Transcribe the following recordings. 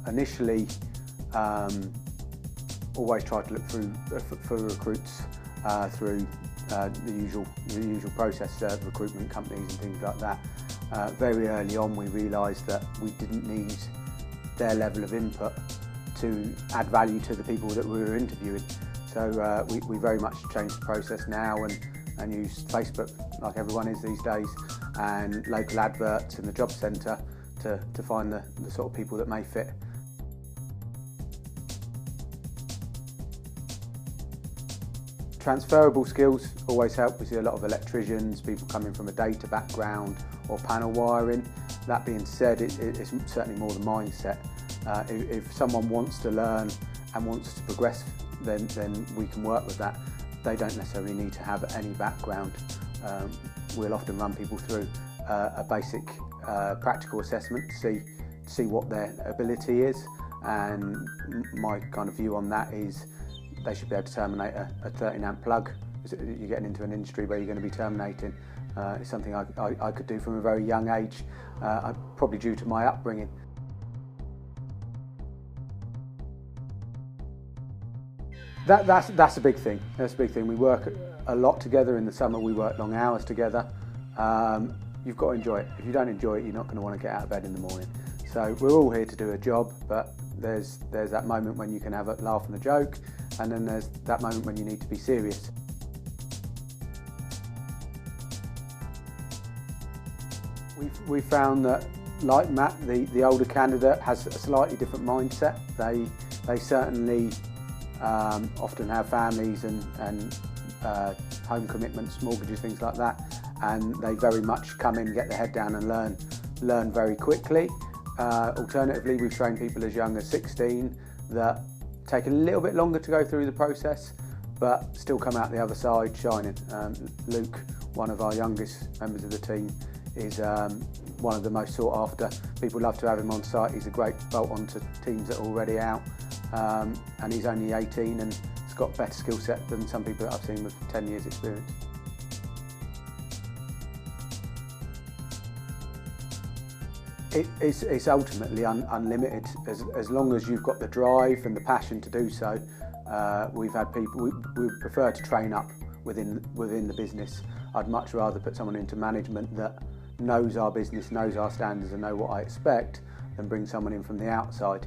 initially always try to look for recruits through the usual process, recruitment companies and things like that. Very early on we realised that we didn't need their level of input to add value to the people that we were interviewing. So we very much changed the process now and use Facebook like everyone is these days, and local adverts in the job centre to find the sort of people that may fit. Transferable skills always help. We see a lot of electricians, people coming from a data background or panel wiring. That being said, it's certainly more the mindset. If someone wants to learn and wants to progress, then we can work with that. They don't necessarily need to have any background. We'll often run people through a basic practical assessment to see what their ability is, and my kind of view on that is they should be able to terminate a 13 amp plug. You're getting into an industry where you're going to be terminating. It's something I could do from a very young age, probably due to my upbringing. That's a big thing. That's a big thing. We work a lot together in the summer. We work long hours together. You've got to enjoy it. If you don't enjoy it, you're not going to want to get out of bed in the morning. So we're all here to do a job, but there's that moment when you can have a laugh and a joke, and then there's that moment when you need to be serious. We've found that, like Matt, the older candidate has a slightly different mindset. They certainly often have families and home commitments, mortgages, things like that, and they very much come in, get their head down and learn very quickly. Alternatively, we've trained people as young as 16 that take a little bit longer to go through the process, but still come out the other side shining. Luke, one of our youngest members of the team, is one of the most sought after. People love to have him on site. He's a great bolt on to teams that are already out, and he's only 18 and he's got a better skill set than some people that I've seen with 10 years experience. It's ultimately unlimited as long as you've got the drive and the passion to do so. We've had people, we prefer to train up within the business. I'd much rather put someone into management that knows our business, knows our standards and know what I expect, than bring someone in from the outside.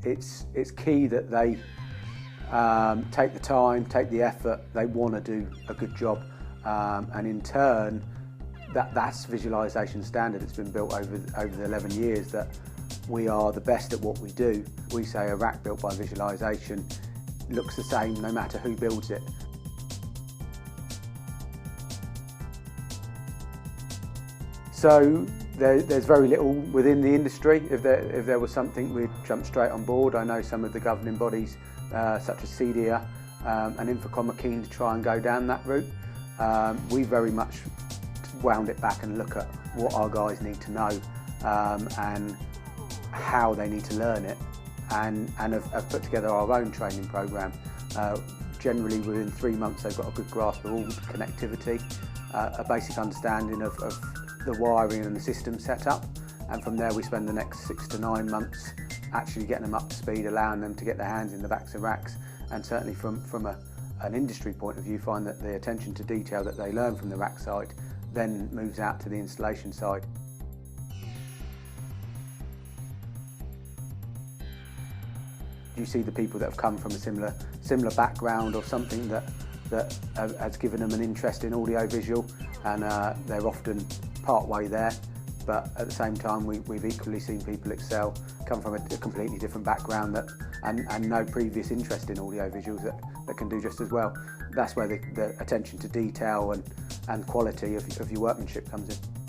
It's key that they take the time, take the effort, they want to do a good job. And in turn, that's visualisation standard. It's been built over the 11 years that we are the best at what we do. We say a rack built by visualisation looks the same no matter who builds it. So there's very little within the industry. If there was something, we'd jump straight on board. I know some of the governing bodies, such as CEDIA and Infocom, are keen to try and go down that route. We very much wound it back and look at what our guys need to know and how they need to learn it, and have put together our own training programme. Generally within 3 months they've got a good grasp of all the connectivity, a basic understanding of the wiring and the system setup, and from there we spend the next 6 to 9 months actually getting them up to speed, allowing them to get their hands in the backs of racks, and certainly from an industry point of view, find that the attention to detail that they learn from the rack side then moves out to the installation side. You see the people that have come from a similar background or something that has given them an interest in audio-visual, and they're often part way there, but at the same time we've equally seen people excel, come from a completely different background and no previous interest in audio-visuals that can do just as well. That's where the attention to detail and quality of your workmanship comes in.